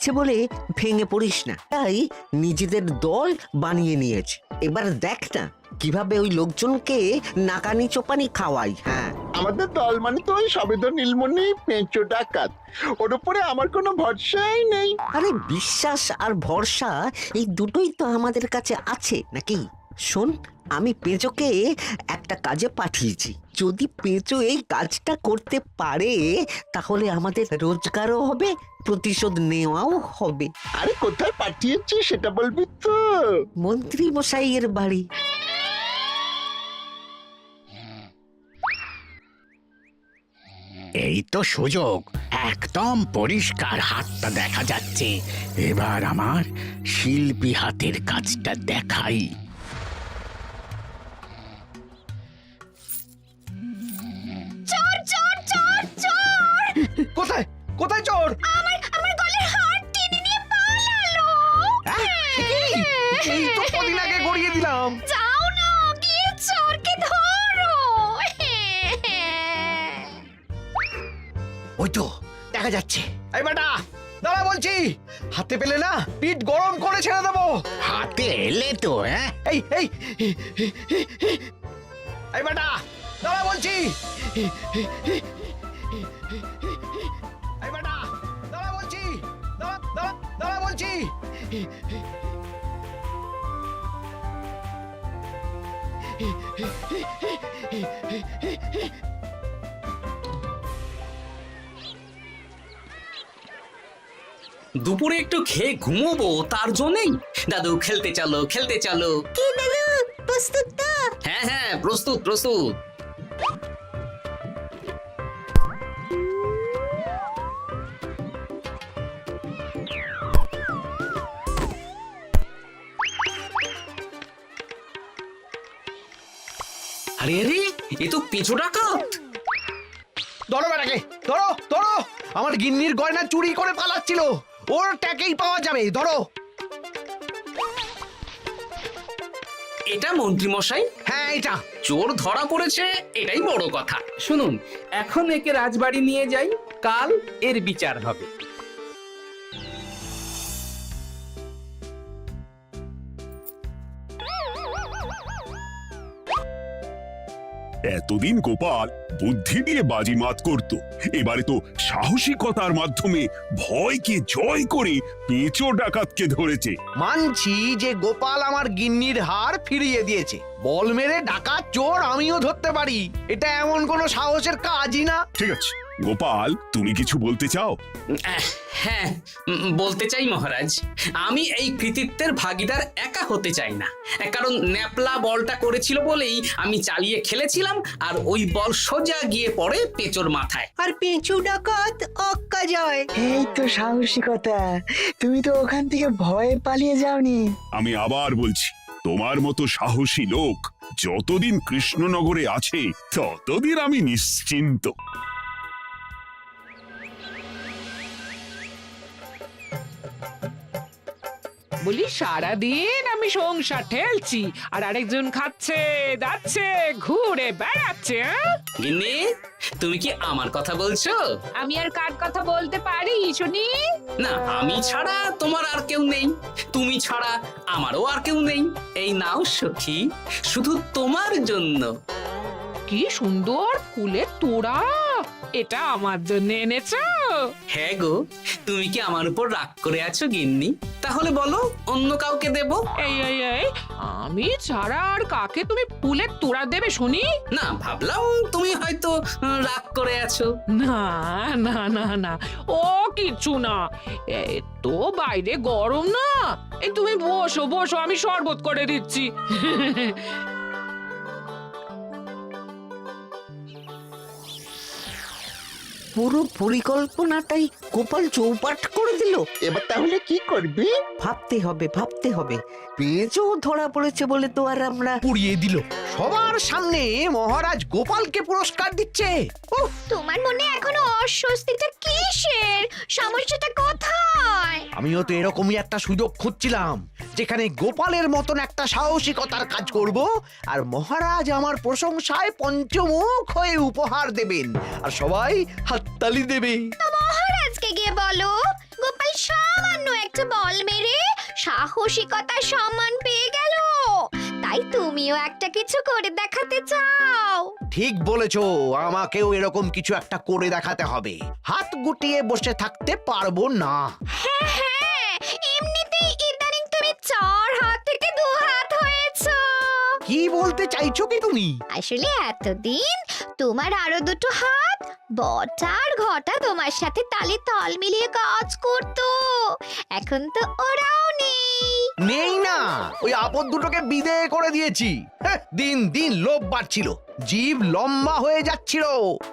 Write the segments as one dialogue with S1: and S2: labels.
S1: দিচ্ছে বলে ভেঙে পড়িস না। তাই নিজেদের দল বানিয়ে নিয়েছে। এবার দেখ না কিভাবে ওই লোকজনকে নাকানি চোপানি খাওয়াই। হ্যাঁ,
S2: আমাদের দল মানে তো ওই সবেদন নীলমণি পেঁচো ডাকাত, ওর উপরে আমার কোনো ভরসাই নেই।
S1: আরে বিশ্বাস আর ভরসা এই দুটোই তো আমাদের কাছে আছে নাকি? শোন, আমি পেঁচোকে একটা কাজে পাঠিয়েছি। যদি পেঁচো এই কাজটা করতে পারে তাহলে আমাদের রোজগারও হবে, প্রতিশোধ নেওয়াও হবে।
S2: আরে কোথায় পাঠিয়েছি সেটা বলবি তো?
S1: মন্ত্রী মশাইয়ের বাড়ি।
S3: এই তো সুযোগ, একদম পরিষ্কার হাতটা দেখা যাচ্ছে। এবার আমার শিল্পী হাতের কাজটা দেখাই।
S4: চোর চোর চোর চোর!
S5: কোথায় কোথায় চোর?
S4: আমার গলার হার টেনে নিয়ে পালালো।
S5: এই তো কদিন আগে গড়িয়ে দিলাম।
S4: যাও না, গিয়ে চোরকে ধরো।
S5: ওই তো দেখা যাচ্ছে। এই বেটা দাঁড়া বলছি, হাতে পেলে না পিঠ গরম করে ছেড়ে দেবো।
S3: হাতে এলে তো
S5: এই এই এই বেটা দাঁড়া বলছি। এই বেটা দাঁড়া বলছি, দাঁড়া বলছি।
S6: দুপুরে একটু খেয়ে ঘুমোবো তার জন্যই। দাদু খেলতে চলো খেলতে চলো।
S4: কি দাদু, প্রস্তুত তো?
S6: হ্যাঁ হ্যাঁ, প্রস্তুত প্রস্তুত। আরে আরে, এ তো পেঁচো ডাকাত।
S5: ধরো বেটাকে, ধরো ধরো। আমার গিন্নির গয়না চুরি করে পালাচ্ছিল, ওর ট্যাকেই পাওয়া যাবে। ধরো।
S6: এটা মন্ত্রী মশাই,
S5: হ্যাঁ এটা।
S6: চোর ধরা পড়েছে, এটাই বড় কথা।
S7: শুনুন, এখন একে রাজবাড়ি নিয়ে যাই, কাল এর বিচার হবে।
S8: এতদিন গোপাল বুদ্ধি দিয়ে বাজিমাত করত, এবারে তো সাহসিকতার মাধ্যমে ভয়কে জয় করে পেঁচো ডাকাতকে ধরেছে।
S5: মানছি যে গোপাল আমার গিন্নির হার ফিরিয়ে দিয়েছে। বল মেরে ডাকাত চোর আমিও ধরতে পারি, এটা এমন কোনো সাহসের কাজই না।
S8: ঠিক আছে গোপাল, তুমি কিছু বলতে চাও?
S6: হ্যাঁ, বলতে চাই মহারাজ, আমি এই কৃতিত্বের ভাগীদার একা হতে চাই না। কারণ ন্যাপলা বলটা করেছিল বলেই আমি চালিয়ে খেলেছিলাম, আর ওই বল সোজা গিয়ে পড়ে পেঁচোর মাথায়।
S1: আর পেঁচু ডাকাত অক্কা যায়।
S9: এই তো সাহসিকতা, তুমি তো ওখান থেকে ভয়ে পালিয়ে যাওনি।
S8: আমি আবার বলছি, তোমার মতো সাহসী লোক যতদিন কৃষ্ণনগরে আছে ততদিন আমি নিশ্চিন্ত।
S10: বলি সারাদিন আমি সংসার ঠেলছি আর আরেকজন খাচ্ছে যাচ্ছে ঘুরে বেড়াচ্ছে।
S6: গিন্নি, তুমি কি আমার কথা বলছো?
S10: আমি আর কার কথা বলতে পারি শুনি?
S6: না, আমি ছাড়া তোমার আর কেউ নেই, তুমি ছাড়া আমারও আর কেউ নেই। এই নাও সখী, শুধু তোমার জন্য।
S10: কি সুন্দর ফুলের তোড়া, এটা আমার জন্য এনেছো?
S6: হ্যাঁ গো, তুমি কি আমার উপর রাগ করে আছো গিন্নি? তাহলে বলো, অন্য কাউকে দেব?
S10: এই এই এই, আমি ছাড়া আর কাকে তুমি ফুলের তোড়া দেবে শুনি?
S6: না, ভাবলাম তুমি হয়তো রাগ করে আছো।
S10: না না না না, ও কিচ্ছু না। এই তো বাইরে গরম না, এই তুমি বসো বসো, আমি শরবত করে দিচ্ছি।
S1: পুরো পরিকল্পনাটাই গোপাল চৌপাট করে দিল।
S2: এবার তাহলে কি করবি?
S1: ভাবতে হবে ভাবতে হবে। পেঁচো ধরা পড়েছে বলে তো আর আমরা
S5: পুড়িয়ে দিল সবার সামনে। মহারাজ গোপালকে পুরস্কার দিচ্ছে। উফ,
S4: তোমার মনে এখনো অস্বস্তিটা কিসের? সমস্যাটা কোথায়?
S5: আমিও তো এরকমই একটা সুযোগ খুঁজছিলাম, যেখানে গোপালের মতন একটা সাহসিকতার কাজ করব, আর মহারাজ আমার প্রশংসায় পঞ্চমুখ হয়ে উপহার দেবেন, আর সবাই হাততালি দেবে।
S4: মহারাজকে গিয়ে বলো গোপাল সব একটা বল মেরে সাহসিকতার সম্মান পেয়ে গেল, তাই তুমিও একটা কিছু করে দেখাতে চাও।
S5: ঠিক বলেছো, আমাকেও এরকম কিছু একটা করে দেখাতে হবে। হাত গুটিয়ে বসে থাকতে পারবো না।
S4: হ্যাঁ হ্যাঁ, এমনিতেই ইদানিং তুমি 4 হাত থেকে 2 হাত হয়েছো।
S5: কি বলতে চাইছো কি তুমি?
S4: আসলে এতদিন তোমার আরো 2টো হাত বটা আর ঘটা তোমার সাথে তালে তাল মিলিয়ে কাজ করতো, এখন তো ওরাও নেই।
S5: নেই না, ওই আপদ দুটোকে বিদেয় করে দিয়েছি। দিন দিন লোভ বাড়ছিল, জীব লম্বা হয়ে যাচ্ছিল।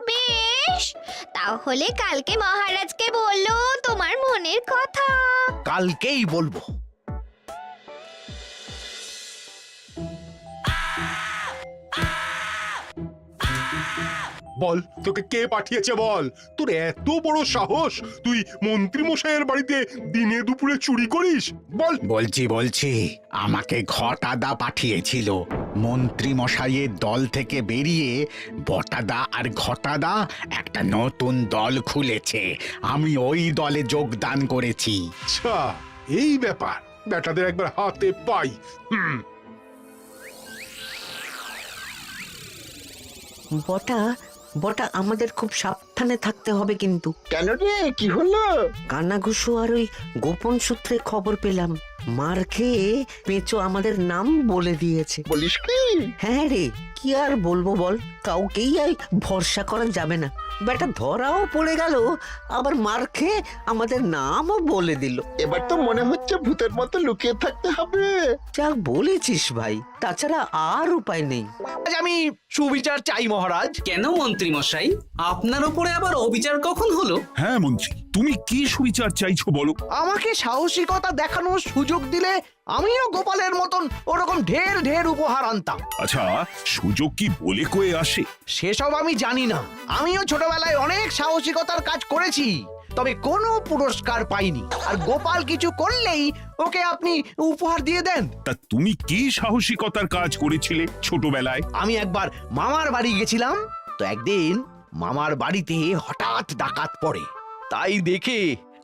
S4: বেশ, তাহলে কালকে মহারাজকে বললো তোমার মনের কথা।
S5: কালকেই বলবো।
S11: বল, তোকে কে পাঠিয়েছে বল? তোর এত বড় সাহস, তুই মন্ত্রী মশাইয়ের বাড়িতে দিনে দুপুরে চুরি করিস? বল।
S3: বলছি আমাকে ঘটাদা পাঠিয়েছিল। মন্ত্রী মশাইয়ের দল থেকে বেরিয়ে বটাদা আর ঘটাদা একটা নতুন দল খুলেছে, আমি ওই দলে যোগদান করেছি।
S11: আচ্ছা, এই ব্যাপার। বেটাদের একবার হাতে পাই।
S1: বটা বটা আমাদের খুব সাবধানে থাকতে হবে কিন্তু।
S2: কেন রে, কি হলো?
S1: কানাঘুষো আর ওই গোপন সূত্রে খবর পেলাম, মার খেয়ে পেঁচো আমাদের নাম বলে দিয়েছে।
S2: বলিস কি?
S1: হ্যাঁ রে, কি আর বলবো বল, কাউকেই আর ভরসা করা যাবে না। বেটা ধরাও পড়ে গেল, আবার মার খেয়ে আমাদের নামও বলে দিল।
S2: এবার তো মনে হচ্ছে ভূতের মতো লুকিয়ে থাকতে হবে।
S1: যা বলেছিস ভাই, তাছাড়া আর উপায় নেই।
S5: আজ আমি সুবিচার চাই মহারাজ।
S6: কেন মন্ত্রী মশাই, আপনার উপরে আবার অবিচার কখন হলো?
S8: হ্যাঁ মন্ত্রী, তুমি কি সুবিচার চাইছো বলো?
S5: আমাকে সাহসিকতা দেখানোর সুযোগ দিলে আমিও গোপালের মতন ওরকম ঢের ঢের উপহার আনতাম।
S8: আচ্ছা, সুযোগ কি বলে কয়ে আসে?
S5: সেসব আমি জানি না। আমিও ছোটবেলায় অনেক সাহসিকতার কাজ করেছি, তবে কোনো পুরস্কার পাইনি। আর গোপাল কিছু করলেই ওকে আপনি উপহার দিয়ে দেন।
S8: তা তুমি কি সাহসিকতার কাজ করেছিলে ছোটবেলায়?
S5: আমি একবার মামার বাড়ি গেছিলাম, তো একদিন মামার বাড়িতে হঠাৎ ডাকাত পড়ে। তাই দেখে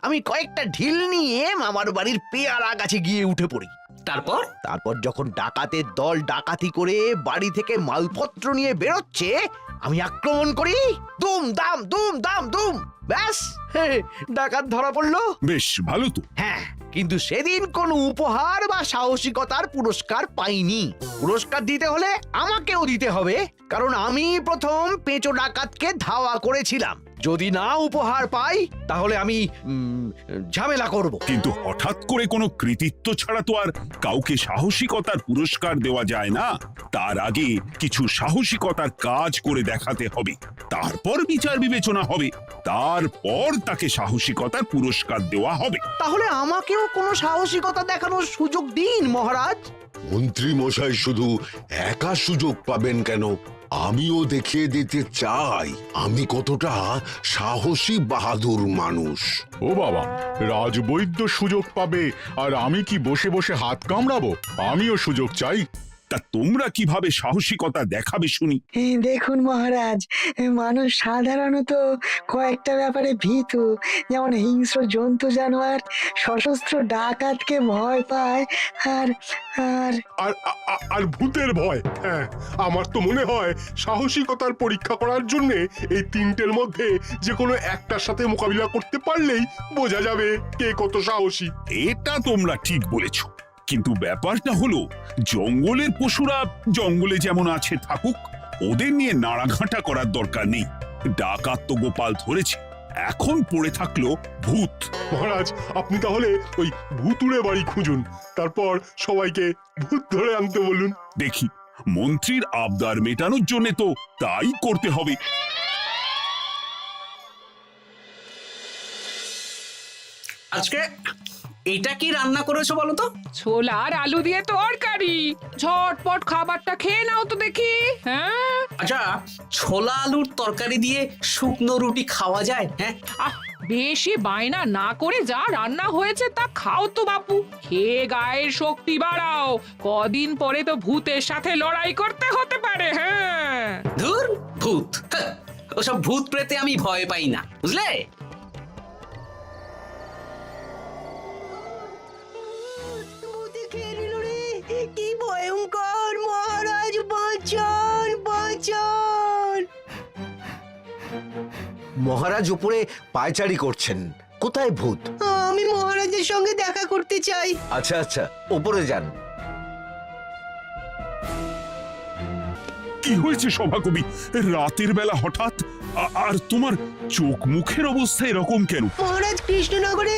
S5: আমি কয়েকটা ঢিল নিয়ে মামার বাড়ির পেয়ারা গাছে গিয়ে উঠে পড়ি। তারপর যখন ডাকাতের দল ডাকাতি করে বাড়ি থেকে মালপত্র নিয়ে বেরোচ্ছে, আমি আক্রমণ করি। দুম দাম দুম দাম দুম, ব্যাস ডাকাত ধরা পড়লো।
S8: বেশ ভালো তো।
S5: হ্যাঁ, কিন্তু সেদিন কোনো উপহার বা সাহসিকতার পুরস্কার পাইনি। পুরস্কার দিতে হলে আমাকেও দিতে হবে, কারণ আমি প্রথম পেঁচো ডাকাতকে ধাওয়া করেছিলাম। যদি না উপহার পাই তাহলে আমি ঝামেলা করব।
S8: কিন্তু হঠাৎ করে কোনো কৃতিত্ব ছাড়া তো আর কাউকে সাহসিকতার পুরস্কার দেওয়া যায় না। তার আগে কিছু সাহসিকতার কাজ করে দেখাতে হবে, তারপর বিচার বিবেচনা হবে, তারপর তাকে সাহসিকতার পুরস্কার দেওয়া হবে।
S5: তাহলে আমাকেও কোনো সাহসিকতা দেখানোর সুযোগ দিন মহারাজ।
S12: মন্ত্রী মশাই শুধু একা সুযোগ পাবেন কেন, আমিও দেখিয়ে দিতে চাই আমি কতটা সাহসী বাহাদুর মানুষ।
S11: ও বাবা, রাজবৈদ্য সুযোগ পাবে আর আমি কি বসে বসে হাত কামড়াবো? আমিও সুযোগ চাই।
S8: তা তোমরা কিভাবে সাহসিকতা দেখাবে শুনি?
S9: দেখুন মহারাজ, মানুষ সাধারণত কয়েকটা ব্যাপারে ভীতু, যেমন হিংস্র জন্তু জানোয়ার, সশস্ত্র ডাকাতকে ভয় পায়, আর আর
S11: আর ভূতের ভয়। হ্যাঁ, আমার তো মনে হয় সাহসিকতার পরীক্ষা করার জন্য এই তিনটের মধ্যে যে কোনো একটার সাথে মোকাবিলা করতে পারলেই বোঝা যাবে কে কত সাহসী।
S8: এটা তোমরা ঠিক বলেছো, কিন্তু ব্যাপারটা হলো জঙ্গলের পশুরা জঙ্গলে যেমন আছে থাকুক, ওদের নিয়ে নাড়াঘাটা করার দরকার নেই। ডাকাত তো গোপাল ধরেছে, এখন পড়ে থাকলো ভূত।
S11: মহারাজ, আপনি তাহলে ওই ভূতুড়ে বাড়ি খুঁজুন, তারপর সবাইকে ভূত ধরে আনতে বলুন।
S8: দেখি, মন্ত্রীর আবদার মেটানোর জন্য তো তাই করতে হবে।
S6: আজকে এটা কি রান্না করেছো বলো তো?
S10: ছোলা আর আলু দিয়ে তরকারি, ঝটপট খাবারটা খেয়ে নাও তো দেখি। হ্যাঁ,
S6: আচ্ছা, ছোলা আলুর তরকারি দিয়ে শুকনো রুটি খাওয়া যায়? হ্যাঁ,
S10: বেশি বায়না না করে যা রান্না হয়েছে তা খাও তো বাপু, খেয়ে গায়ের শক্তি বাড়াও। কদিন পরে তো ভূতের সাথে লড়াই করতে হতে পারে। হ্যাঁ,
S6: ধুর ভূত, ওসব ভূত প্রেতে আমি ভয় পাই না, বুঝলে?
S5: মহারাজ উপরে পায়চারি করছেন। কোথায় ভূত?
S9: আমি মহারাজের সঙ্গে দেখা করতে চাই।
S5: আচ্ছা আচ্ছা, উপরে যান।
S8: কি হয়েছে সভাকবি? রাতের বেলা হঠাৎ আর তোমার চোখ মুখের অবস্থা এরকম কেন?
S9: মহারাজ, কৃষ্ণনগরে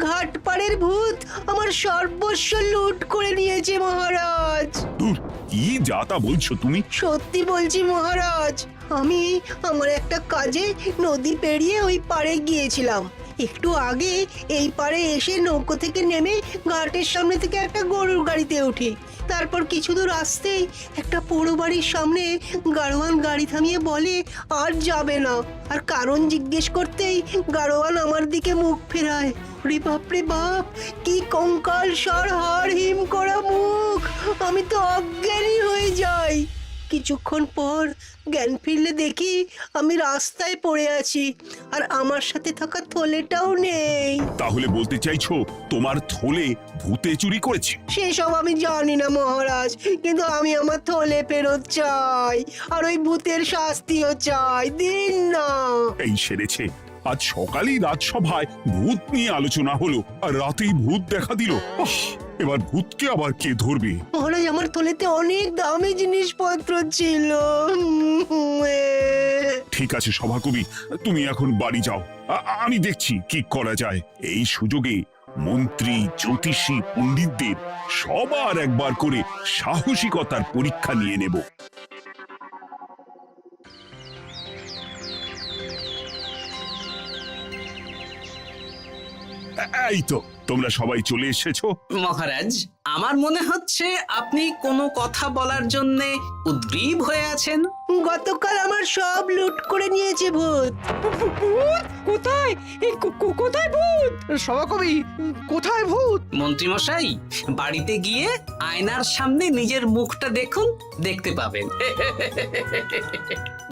S9: ঘাটপাড়ের ভূত আমার সর্বস্ব লুট করে নিয়েছে মহারাজ।
S8: দূর, কি যা তা বলছো তুমি?
S9: সত্যি বলছি মহারাজ, আমি আমার একটা কাজে নদী পেরিয়ে ওই পাড়ে গিয়েছিলাম। একটু আগে এই পাড়ে এসে নৌকো থেকে নেমে ঘাটের সামনে থেকে একটা গরুর গাড়িতে উঠি। তারপর কিছু দূর আসতেই একটা পোড়ো বাড়ির সামনে গাড়োয়ান গাড়ি থামিয়ে বলে আর যাবে না। আর কারণ জিজ্ঞেস করতেই গাড়োয়ান আমার দিকে মুখ ফেরায়। রে বাপ রে বাপ, কি কঙ্কাল সার হাড় হিম করা মুখ! আমি তো অজ্ঞানী হয়ে যাই। কিছুক্ষণ পর জ্ঞান ফিরলে দেখি আমি রাস্তায় পড়ে আছি, আর আমার সাথে থাকা থলেটাও নেই।
S8: তাহলে বলতে চাইছো তোমার থলে ভূতে চুরি করেছে?
S9: সেসব আমি জানি না মহারাজ, কিন্তু আমি আমার থলে ফেরত চাই, আর ওই ভূতের শাস্তিও চাই। দিন না।
S8: এই সেরেছে, আজ সকালেই রাজসভায় ভূত নিয়ে আলোচনা হলো আর রাতেই ভূত দেখা দিল। এবার ভূতকে আবার কে ধরবে?
S9: মহারাজ, আমার থলেতে অনেক দামি জিনিসপত্র ছিল।
S8: ঠিক আছে সভাকবি, তুমি এখন বাড়ি যাও। আমি দেখছি কি করা যায়। এই সুযোগে মন্ত্রী, জ্যোতিষী, পণ্ডিতদের সবার একবার করে সাহসিকতার পরীক্ষা নিয়ে নেব। এই তো তোমরা সবাই চলে এসেছো।
S6: মহারাজ, আমার মনে হচ্ছে আপনি কোনো কথা বলার জন্য উদ্গ্রীব হয়ে আছেন।
S9: গতকাল আমার সব লুট করে নিয়েছে ভূত।
S10: কোথায় কোথায় ভূত?
S5: সভাকবি, কোথায় ভূত?
S6: মন্ত্রী মশাই, বাড়িতে গিয়ে আয়নার সামনে নিজের মুখটা দেখুন, দেখতে পাবেন।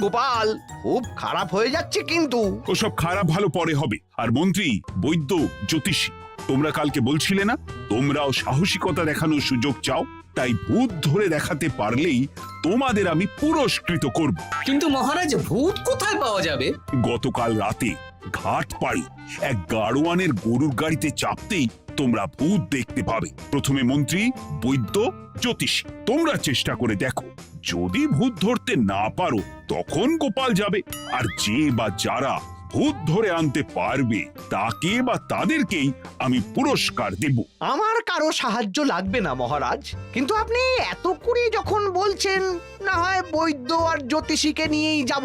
S5: গোপাল, খুব খারাপ হয়ে যাচ্ছে কিন্তু।
S8: ওসব খারাপ ভালো পরে হবে। আর মন্ত্রী, বৈদ্য, জ্যোতিষী, তোমরা কালকে বলছিলে না তোমরাও সাহসিকতা দেখানোর সুযোগ চাও? তাই ভূত ধরে দেখাতে পারলেই তোমাদের আমি পুরস্কৃত করব।
S6: কিন্তু মহারাজ, ভূত কোথায় পাওয়া যাবে?
S8: গতকাল রাতে ঘাট পাড়ি এক গাড়োয়ানের গরুর গাড়িতে চাপতেই তোমরা ভূত দেখতে পাবে। প্রথমে মন্ত্রী, বৈদ্য, জ্যোতিষী, তোমরা চেষ্টা করে দেখো। যদি ভূত ধরতে না পারো তখন গোপাল যাবে, আর যে বা যারা ভূত ধরে আনতে পারবে তাকে বা তাদেরকেই আমি পুরস্কার দেব।
S5: আমার কারো সাহায্য লাগবে না মহারাজ, কিন্তু আপনি এত করে যখন বলছেন, না হয় বৈদ্য আর জ্যোতিষীকে নিয়েই যাব।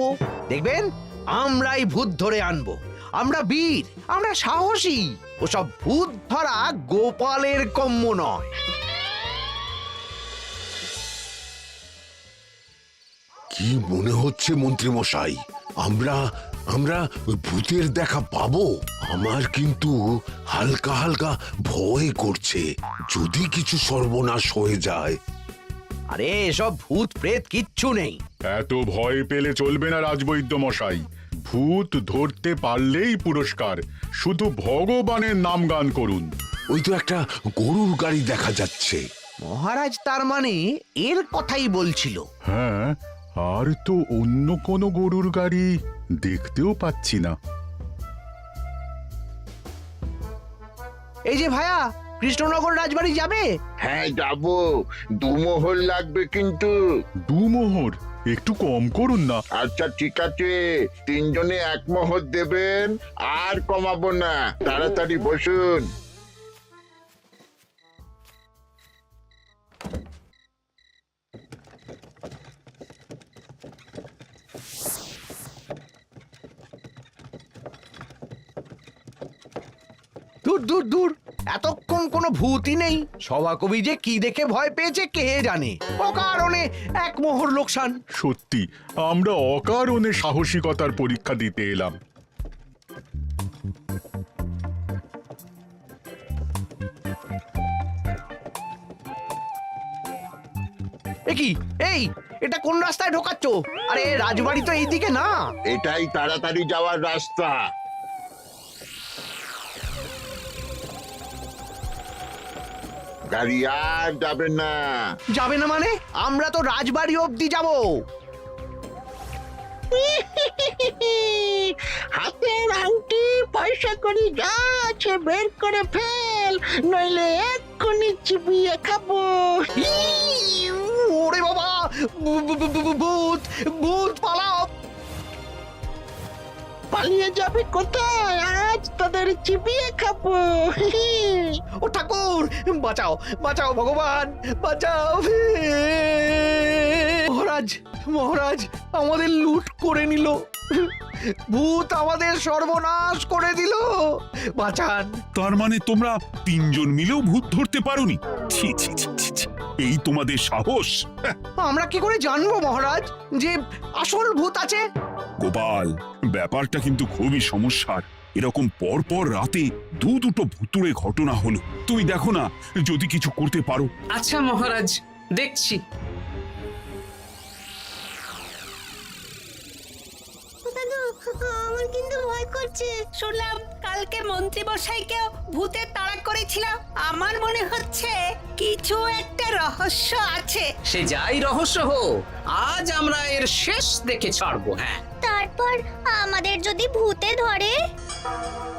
S5: দেখবেন আমরাই ভূত ধরে আনবো। আমরা বীর, আমরা সাহসী। ওসব ভূত ধরা গোপালের কম্য নয়।
S12: কি মনে হচ্ছে মন্ত্রী মশাই, আমরা আমরা ওই ভূতের দেখা পাবো? আমার কিন্তু হালকা হালকা ভয় করছে, যদি কিছু সর্বনাশ হয়ে যায়।
S5: আরে এসব ভূত প্রেত কিচ্ছু নেই।
S11: এত ভয় পেলে চলবে না রাজবৈদ্য মশাই। ভূত ধরতে পারলেই পুরস্কার। শুধু ভগবানের নাম গান করুন।
S12: ওই তো একটা গরুর গাড়ি দেখা যাচ্ছে।
S5: মহারাজ তার মানে এর কথাই বলছিল।
S11: হ্যাঁ, আর তো অন্য কোনো গরুর গাড়ি দেখতেও পাচ্ছি না।
S5: এই যে ভায়া, কৃষ্ণনগর রাজবাড়ি যাবে?
S2: হ্যাঁ যাব, দুমোহর লাগবে কিন্তু।
S11: দুমোহর একটু কম করুন না।
S2: আচ্ছা ঠিক আছে, তিনজনে এক মোহর দেবেন, আর কমাবো না। তাড়াতাড়ি বসুন।
S5: দূর দূর দূর, এতক্ষণ কোনো ভূতই নেই। সভাকবি যে কি দেখে ভয় পেয়েছে কে জানে। অকারণে এক মোহর লোকসান।
S11: সত্যি আমরা অকারণে সাহসিকতার পরীক্ষা দিতে এলাম।
S5: কি এই, এটা কোন রাস্তায় ঢোকাচ্ছ? আরে রাজবাড়ি তো এইদিকে না।
S2: এটাই তাড়াতাড়ি যাওয়ার রাস্তা। গাড়ি আর যাবে না।
S5: যাবে না মানে? আমরা তো রাজবাড়ি অবধি যাব।
S1: হাতের আংটি পয়সা করি যা আছে বের করে ফেল, নইলে এক্ষুনি চিবিয়ে খাবো।
S5: ওরে বাবা, ভূত ভূত পালাও!
S1: পালিয়ে যাবে কোথায়? আজ তোদের চিবিয়ে খাবো।
S5: ও ঠাকুর, বাঁচাও বাঁচাও ভগবান, বাঁচাও! মহারাজ মহারাজ, আমাদের লুট করে নিল, ভূত আমাদের সর্বনাশ করে দিল, বাঁচান!
S8: তার মানে তোমরা তিনজন মিলেও ভূত ধরতে পারোনি? ছি ছি ছি ছি ছি। এই তোমাদের সাহস!
S5: আমরা কি করে জানবো মহারাজ যে আসল ভূত আছে?
S8: গোপাল, ব্যাপারটা কিন্তু খুবই সমস্যার। এরকম পর পর রাতে দুটো ভুতুড়ে ঘটনা হলো। তুমি দেখো না, যদি কিছু করতে পারো।
S6: আচ্ছা মহারাজ, দেখছি।
S9: আমার কিন্তু ভয় করছে। শুনলাম কালকে মন্ত্রী মশাইকেও ভূতের তাড়া করেছিল। আমার মনে হচ্ছে কিছু একটা রহস্য আছে।
S6: সে যাই রহস্য হোক, আজ আমরা এর শেষ দেখে ছাড়বো। হ্যাঁ,
S4: তারপর আমাদের যদি ভূতে ধরে?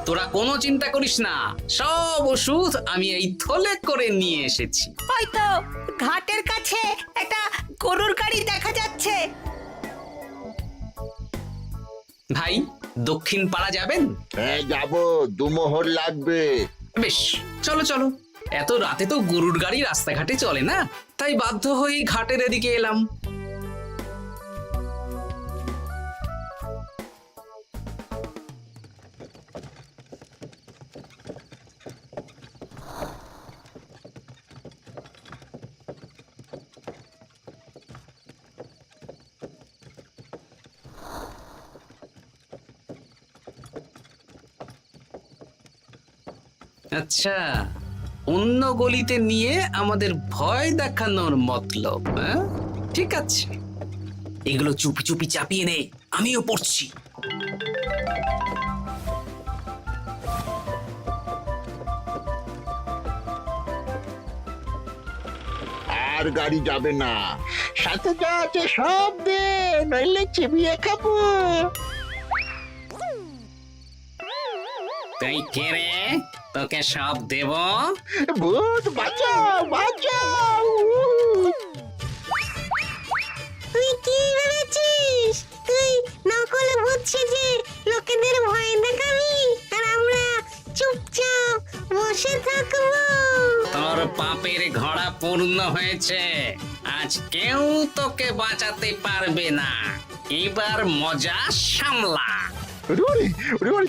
S6: তোরা কোনো চিন্তা করিস না, সব ওষুধ আমি এই থলে করে নিয়ে এসেছি।
S9: হয়তো ঘাটের কাছে একটা গরুর গাড়ি দেখা যাচ্ছে।
S6: ভাই, দক্ষিণ পাড়া যাবেন?
S2: হ্যাঁ যাবো, দুমোহর লাগবে।
S6: বেশ, চলো চলো। এত রাতে তো গরুর গাড়ি রাস্তাঘাটে চলে না, তাই বাধ্য হয়ে ঘাটের এদিকে এলাম। আচ্ছা, অন্য গলিতে নিয়ে আমাদের ভয় দেখানোর মতলব? হ্যাঁ, ঠিক আছে, এগুলো চুপি চুপি চাপিয়ে নে, আমিও পড়ছি।
S2: আর গাড়ি যাবে না, সাথে যা আছে সব দে, নইলে চিবিয়ে খাবো।
S6: তুই কে রে? তোকে সব দেব?
S2: ভূত বাঁচাও বাঁচাও!
S9: তুই কি ভেবেছিস? তুই নকল ভূত সেজে লোকেদের ভয় দেখাবি আর আমরা চুপচাপ বসে থাকবো?
S6: তোর পাপের ঘোড়া পূর্ণ হয়েছে, আজ কেউ তোকে বাঁচাতে পারবে না। এবার মজা সামলা।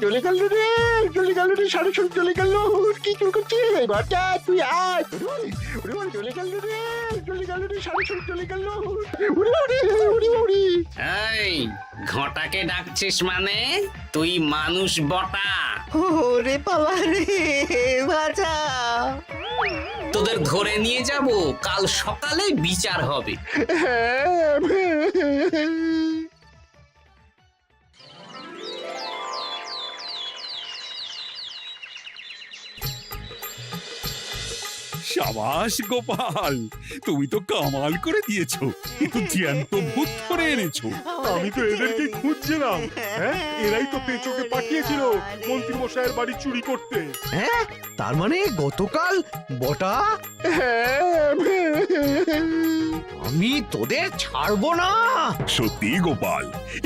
S2: চলে গেল রে, চলে গেল রে, সাড়ে ছয় চলে গেল। কি চুল করছিস ঘরটা? তুই আয়। চলে গেল রে, চলে গেল রে, সাড়ে ছয় চলে গেল।
S6: এই, ঘটাকে ডাকছিস মানে? তুই মানুষ বটা।
S1: ওরে বাবা রে, বাঁচা!
S6: তোদের ধরে নিয়ে যাব, কাল সকালে বিচার হবে।
S8: সাবাস গোপাল, তুমি তো কামাল করে দিয়েছো। কিন্তু জ্যান্ত ভূত ধরে এনেছো।
S11: আমি তো এদেরকে খুঁজছিলাম। হ্যাঁ, এরাই তো পেঁচোকে পাঠিয়েছিল মন্ত্রী মশাইয়ের বাড়ি চুরি করতে।
S5: হ্যাঁ, তার মানে গতকাল বটা? আমি তোদের ছাড়বো না।
S8: সত্যি গোপাল,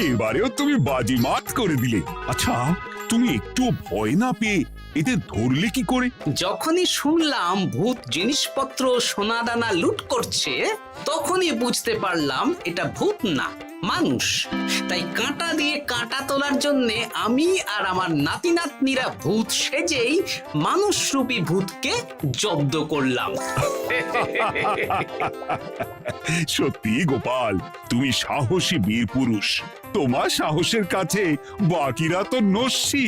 S8: এবারেও তুমি বাজিমাত করে দিলে। আচ্ছা, তুমি একটু ভয় না পেয়ে এদের ধরলে কি করে?
S6: যখনই শুনলাম ভূত জিনিসপত্র সোনাদানা লুট করছে, তখনই বুঝতে পারলাম এটা ভূত না, মানুষ। তাই কাঁটা দিয়ে কাঁটা তোলার জন্য আমি আর আমার নাতি নাতনিরা ভূত সেজেই মানুষরূপী ভূতকে জব্দ করলাম।
S8: সত্যি গোপাল, তুমি সাহসী বীর পুরুষ। তোমার সাহসের কাছে বাকিরা তো নস্যি।